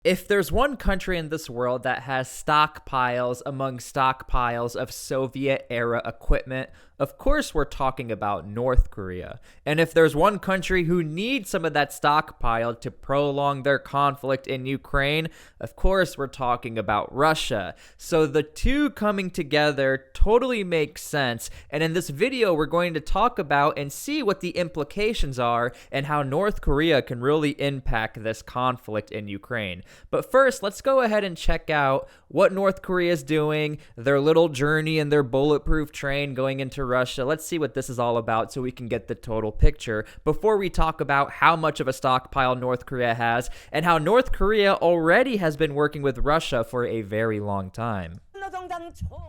If there's one country in this world that has stockpiles among stockpiles of Soviet-era equipment, of course we're talking about North Korea. And if there's one country who needs some of that stockpile to prolong their conflict in Ukraine, of course we're talking about Russia. So the two coming together totally makes sense. And in this video, we're going to talk about and see what the implications are and how North Korea can really impact this conflict in Ukraine. But first, let's go ahead and check out what North Korea is doing, their little journey in their bulletproof train going into Russia. Let's see what this is all about so we can get the total picture before we talk about how much of a stockpile North Korea has and how North Korea already has been working with Russia for a very long time.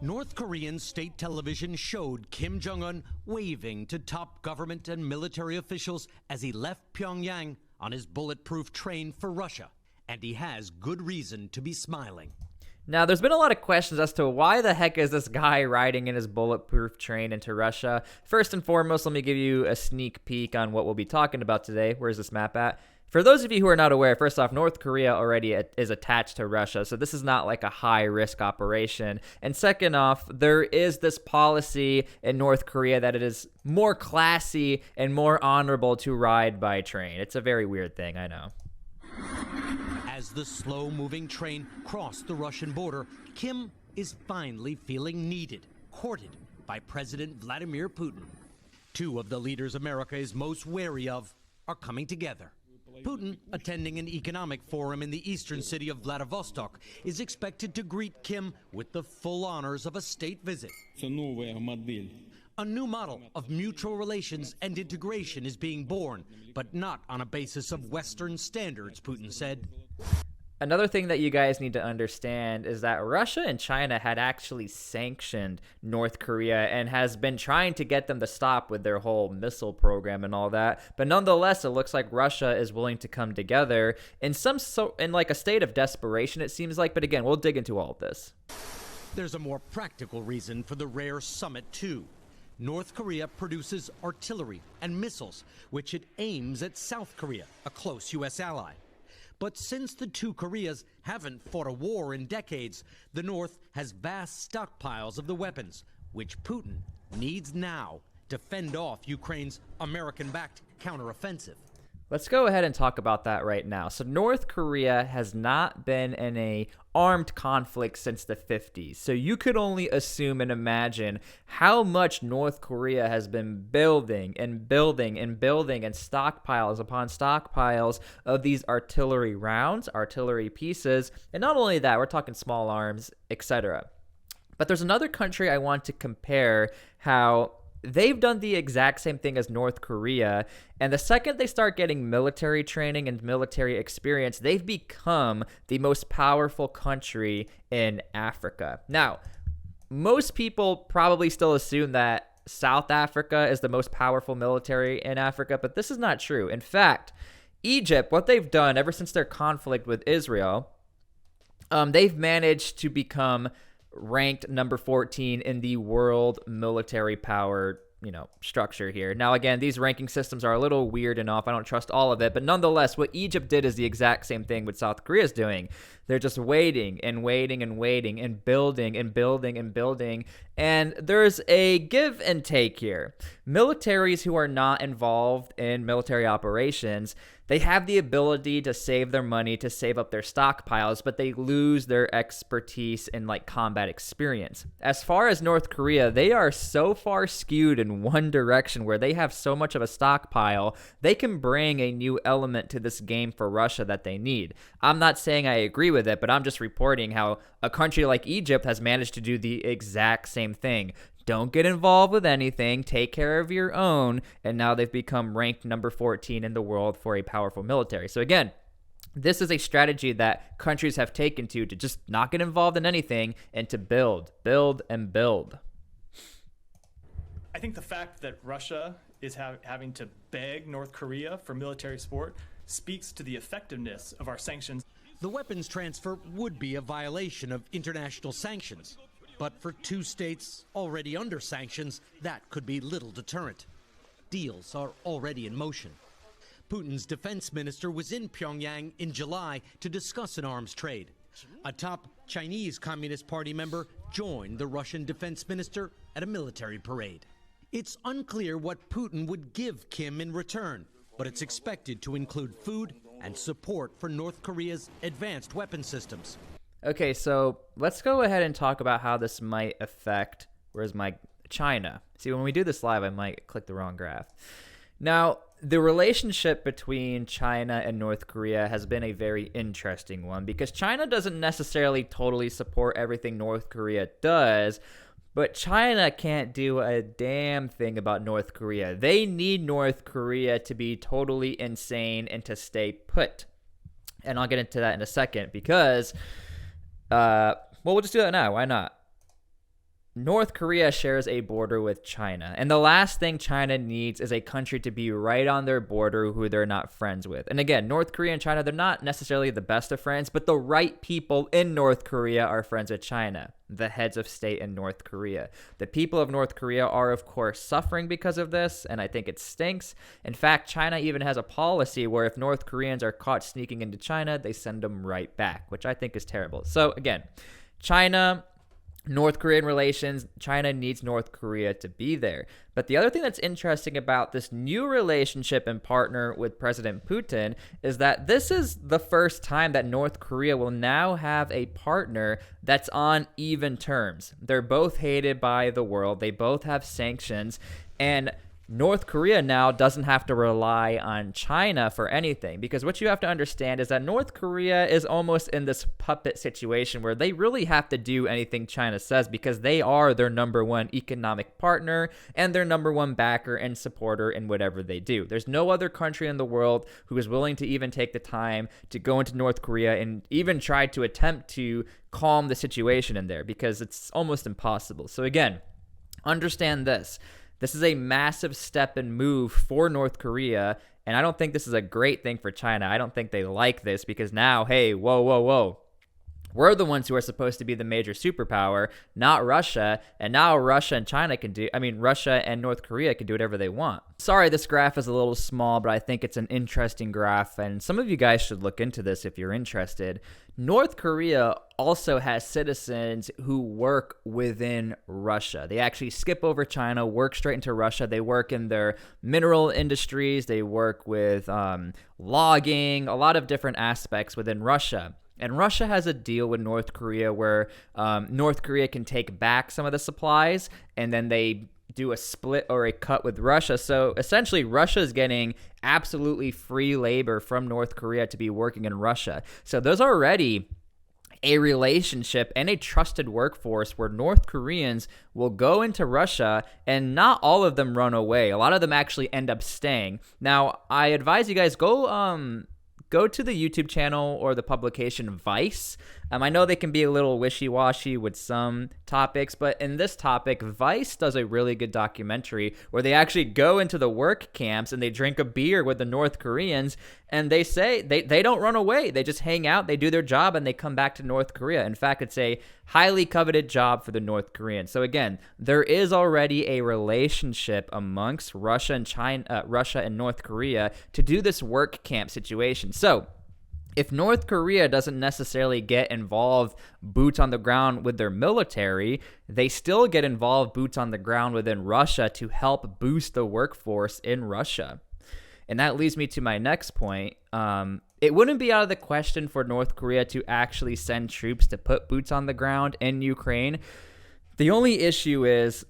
North Korean state television showed Kim Jong-un waving to top government and military officials as he left Pyongyang on his bulletproof train for Russia. And he has good reason to be smiling. Now, there's been a lot of questions as to why the heck is this guy riding in his bulletproof train into Russia. First and foremost, let me give you a sneak peek on what we'll be talking about today. Where's this map at? For those of you who are not aware, first off, North Korea already is attached to Russia, so this is not like a high-risk operation. And second off, there is this policy in North Korea that it is more classy and more honorable to ride by train. It's a very weird thing, I know. As the slow-moving train crossed the Russian border, Kim is finally feeling needed, courted by President Vladimir Putin. Two of the leaders America is most wary of are coming together. Putin, attending an economic forum in the eastern city of Vladivostok, is expected to greet Kim with the full honors of a state visit. A new model of mutual relations and integration is being born, but not on a basis of Western standards, Putin said. Another thing that you guys need to understand is that Russia and China had actually sanctioned North Korea and has been trying to get them to stop with their whole missile program and all that. But nonetheless, it looks like Russia is willing to come together in like a state of desperation, it seems like. But again, we'll dig into all of this. There's a more practical reason for the rare summit, too. North Korea produces artillery and missiles, which it aims at South Korea, a close U.S. ally. But since the two Koreas haven't fought a war in decades, the North has vast stockpiles of the weapons, which Putin needs now to fend off Ukraine's American-backed counteroffensive. Let's go ahead and talk about that right now. So North Korea has not been in a armed conflict since the 50s. So you could only assume and imagine how much North Korea has been building and building and building and stockpiles upon stockpiles of these artillery rounds, artillery pieces. And not only that, we're talking small arms, etc. But there's another country I want to compare how they've done the exact same thing as North Korea, and the second they start getting military training and military experience, they've become the most powerful country in Africa. Now, most people probably still assume that South Africa is the most powerful military in Africa, but this is not true. In fact, Egypt, what they've done ever since their conflict with Israel, they've managed to become ranked number 14 in the world military power, structure here. Now, again, these ranking systems are a little weird and off. I don't trust all of it, but nonetheless, what Egypt did is the exact same thing what South Korea is doing. They're just waiting and waiting and waiting and building and building and building. And there's a give and take here. Militaries who are not involved in military operations, they have the ability to save their money, to save up their stockpiles, but they lose their expertise in combat experience. As far as North Korea, they are so far skewed in one direction where they have so much of a stockpile, they can bring a new element to this game for Russia that they need. I'm not saying I agree with it, but I'm just reporting how a country like Egypt has managed to do the exact same thing. Don't get involved with anything, take care of your own, and now they've become ranked number 14 in the world for a powerful military. So again, this is a strategy that countries have taken to just not get involved in anything and to build, and build. I think the fact that Russia is having to beg North Korea for military support speaks to the effectiveness of our sanctions. The weapons transfer would be a violation of international sanctions. But for two states already under sanctions, that could be little deterrent. Deals are already in motion. Putin's defense minister was in Pyongyang in July to discuss an arms trade. A top Chinese Communist Party member joined the Russian defense minister at a military parade. It's unclear what Putin would give Kim in return, but it's expected to include food and support for North Korea's advanced weapon systems. Okay, so let's go ahead and talk about how this might affect, where's my China? See, when we do this live, I might click the wrong graph. Now, the relationship between China and North Korea has been a very interesting one because China doesn't necessarily totally support everything North Korea does, but China can't do a damn thing about North Korea. They need North Korea to be totally insane and to stay put. And I'll get into that in a second because, we'll just do that now. Why not? North Korea shares a border with China, and the last thing China needs is a country to be right on their border who they're not friends with. And again, North Korea and China, they're not necessarily the best of friends, but the right people in North Korea are friends with China, the heads of state in North Korea. The people of North Korea are, of course, suffering because of this, and I think it stinks. In fact, China even has a policy where if North Koreans are caught sneaking into China, they send them right back, which I think is terrible. So again, China, North Korean relations, China needs North Korea to be there. But the other thing that's interesting about this new relationship and partner with President Putin is that this is the first time that North Korea will now have a partner that's on even terms. They're both hated by the world. They both have sanctions. And North Korea now doesn't have to rely on China for anything, because what you have to understand is that North Korea is almost in this puppet situation where they really have to do anything China says because they are their number one economic partner and their number one backer and supporter in whatever they do. There's no other country in the world who is willing to even take the time to go into North Korea and even try to attempt to calm the situation in there because it's almost impossible. So again, understand this. This is a massive step and move for North Korea, and I don't think this is a great thing for China. I don't think they like this because now, hey, whoa. We're the ones who are supposed to be the major superpower, not Russia, and now Russia and North Korea can do whatever they want. Sorry, this graph is a little small, but I think it's an interesting graph, and some of you guys should look into this if you're interested. North Korea also has citizens who work within Russia. They actually skip over China, work straight into Russia. They work in their mineral industries. They work with logging, a lot of different aspects within Russia. And Russia has a deal with North Korea where North Korea can take back some of the supplies, and then they do a split or a cut with Russia. So essentially, Russia is getting absolutely free labor from North Korea to be working in Russia. So there's already a relationship and a trusted workforce where North Koreans will go into Russia, and not all of them run away. A lot of them actually end up staying. Now, I advise you guys go to the YouTube channel or the publication Vice. I know they can be a little wishy-washy with some topics, but in this topic, Vice does a really good documentary where they actually go into the work camps and they drink a beer with the North Koreans, and they say they don't run away. They just hang out, they do their job, and they come back to North Korea. In fact, it's a highly coveted job for the North Koreans. So again, there is already a relationship amongst Russia and North Korea to do this work camp situation. So if North Korea doesn't necessarily get involved boots on the ground with their military, they still get involved boots on the ground within Russia to help boost the workforce in Russia. And that leads me to my next point. It wouldn't be out of the question for North Korea to actually send troops to put boots on the ground in Ukraine. The only issue is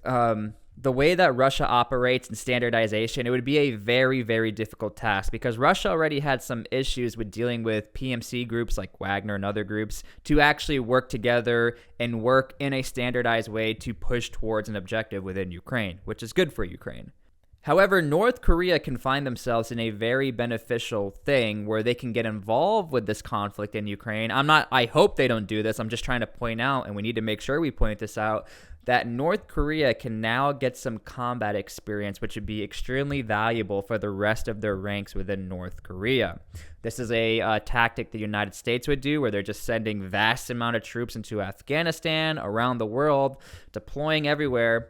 the way that Russia operates and standardization. It would be a very, very difficult task because Russia already had some issues with dealing with PMC groups like Wagner and other groups to actually work together and work in a standardized way to push towards an objective within Ukraine, which is good for Ukraine. However, North Korea can find themselves in a very beneficial thing where they can get involved with this conflict in Ukraine. I hope they don't do this. I'm just trying to point out, and we need to make sure we point this out, that North Korea can now get some combat experience, which would be extremely valuable for the rest of their ranks within North Korea. This is a tactic the United States would do, where they're just sending vast amount of troops into Afghanistan, around the world, deploying everywhere.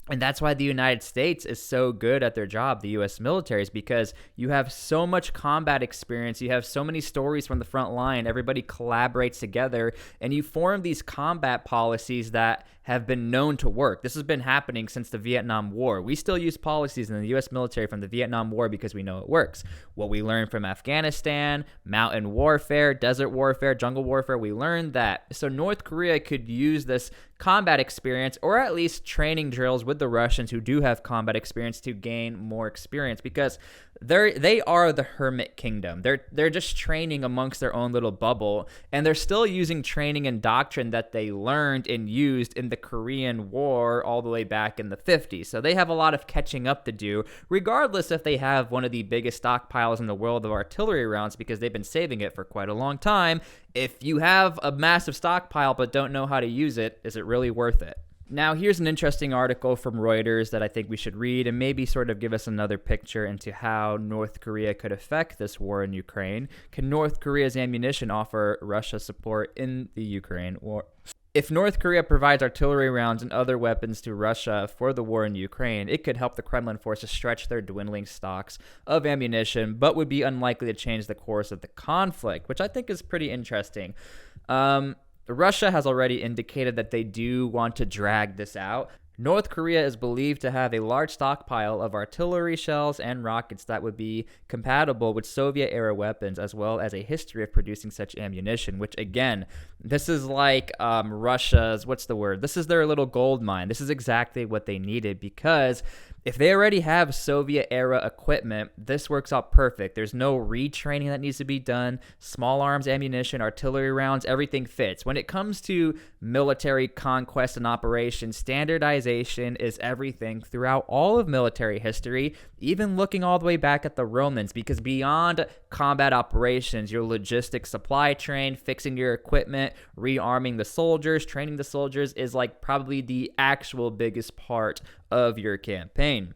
And that's why the United States is so good at their job, the U.S. military, is because you have so much combat experience. You have so many stories from the front line. Everybody collaborates together, and you form these combat policies that have been known to work. This has been happening since the Vietnam War. We still use policies in the U.S. military from the Vietnam War because we know it works. What we learned from Afghanistan, mountain warfare, desert warfare, jungle warfare, we learned that. So North Korea could use this combat experience, or at least training drills with the Russians who do have combat experience, to gain more experience, because they are the hermit kingdom. They're just training amongst their own little bubble, and they're still using training and doctrine that they learned and used in the Korean War all the way back in the 50s. So they have a lot of catching up to do, regardless if they have one of the biggest stockpiles in the world of artillery rounds, because they've been saving it for quite a long time. If you have a massive stockpile but don't know how to use it, is it really worth it? Now, here's an interesting article from Reuters that I think we should read and maybe sort of give us another picture into how North Korea could affect this war in Ukraine. Can North Korea's ammunition offer Russia support in the Ukraine war? If North Korea provides artillery rounds and other weapons to Russia for the war in Ukraine, it could help the Kremlin forces stretch their dwindling stocks of ammunition, but would be unlikely to change the course of the conflict, which I think is pretty interesting. Russia has already indicated that they do want to drag this out. North Korea is believed to have a large stockpile of artillery shells and rockets that would be compatible with Soviet-era weapons, as well as a history of producing such ammunition, which, again, this is like Russia's, this is their little gold mine. This is exactly what they needed, because if they already have Soviet-era equipment, this works out perfect. There's no retraining that needs to be done. Small arms ammunition, artillery rounds, everything fits. When it comes to military conquest and operations, standardization is everything throughout all of military history, even looking all the way back at the Romans, because beyond combat operations, your logistics supply chain, fixing your equipment, rearming the soldiers, training the soldiers is like probably the actual biggest part of your campaign.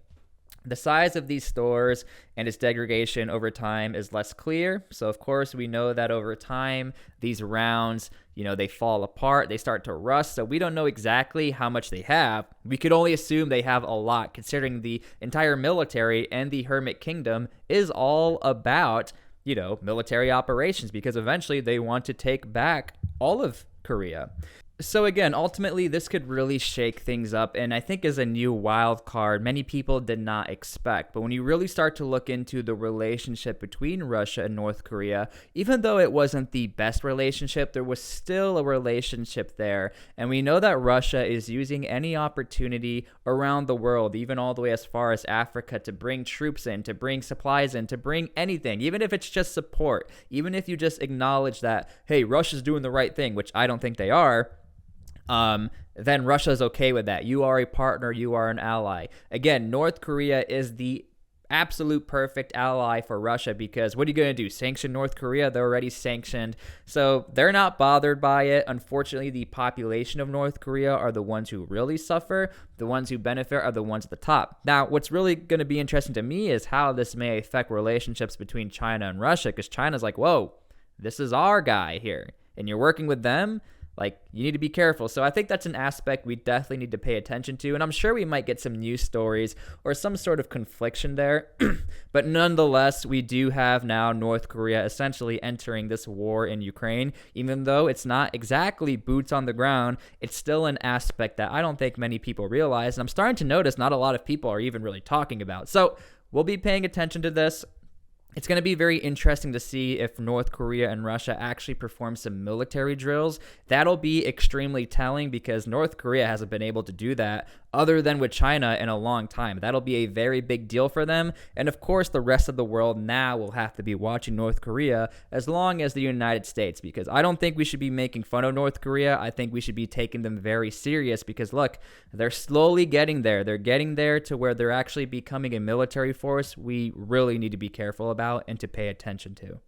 The size of these stores and its degradation over time is less clear. So, of course, we know that over time, these rounds, they fall apart, they start to rust. So we don't know exactly how much they have. We could only assume they have a lot, considering the entire military and the Hermit Kingdom is all about, military operations, because eventually they want to take back all of Korea. So again, ultimately, this could really shake things up, and I think is a new wild card many people did not expect. But when you really start to look into the relationship between Russia and North Korea, even though it wasn't the best relationship, there was still a relationship there. And we know that Russia is using any opportunity around the world, even all the way as far as Africa, to bring troops in, to bring supplies in, to bring anything, even if it's just support, even if you just acknowledge that, hey, Russia's doing the right thing, which I don't think they are. Then Russia's okay with that. You are a partner. You are an ally. Again, North Korea is the absolute perfect ally for Russia, because what are you going to do? Sanction North Korea? They're already sanctioned. So they're not bothered by it. Unfortunately, the population of North Korea are the ones who really suffer. The ones who benefit are the ones at the top. Now, what's really going to be interesting to me is how this may affect relationships between China and Russia, because China's like, whoa, this is our guy here, and you're working with them? You need to be careful. So I think that's an aspect we definitely need to pay attention to. And I'm sure we might get some news stories or some sort of confliction there. But nonetheless, we do have now North Korea essentially entering this war in Ukraine. Even though it's not exactly boots on the ground, it's still an aspect that I don't think many people realize. And I'm starting to notice not a lot of people are even really talking about. So we'll be paying attention to this. It's going to be very interesting to see if North Korea and Russia actually perform some military drills. That'll be extremely telling, because North Korea hasn't been able to do that other than with China in a long time. That'll be a very big deal for them. And of course, the rest of the world now will have to be watching North Korea, as long as the United States, because I don't think we should be making fun of North Korea. I think we should be taking them very serious, because look, they're slowly getting there. They're getting there to where they're actually becoming a military force we really need to be careful about and to pay attention to.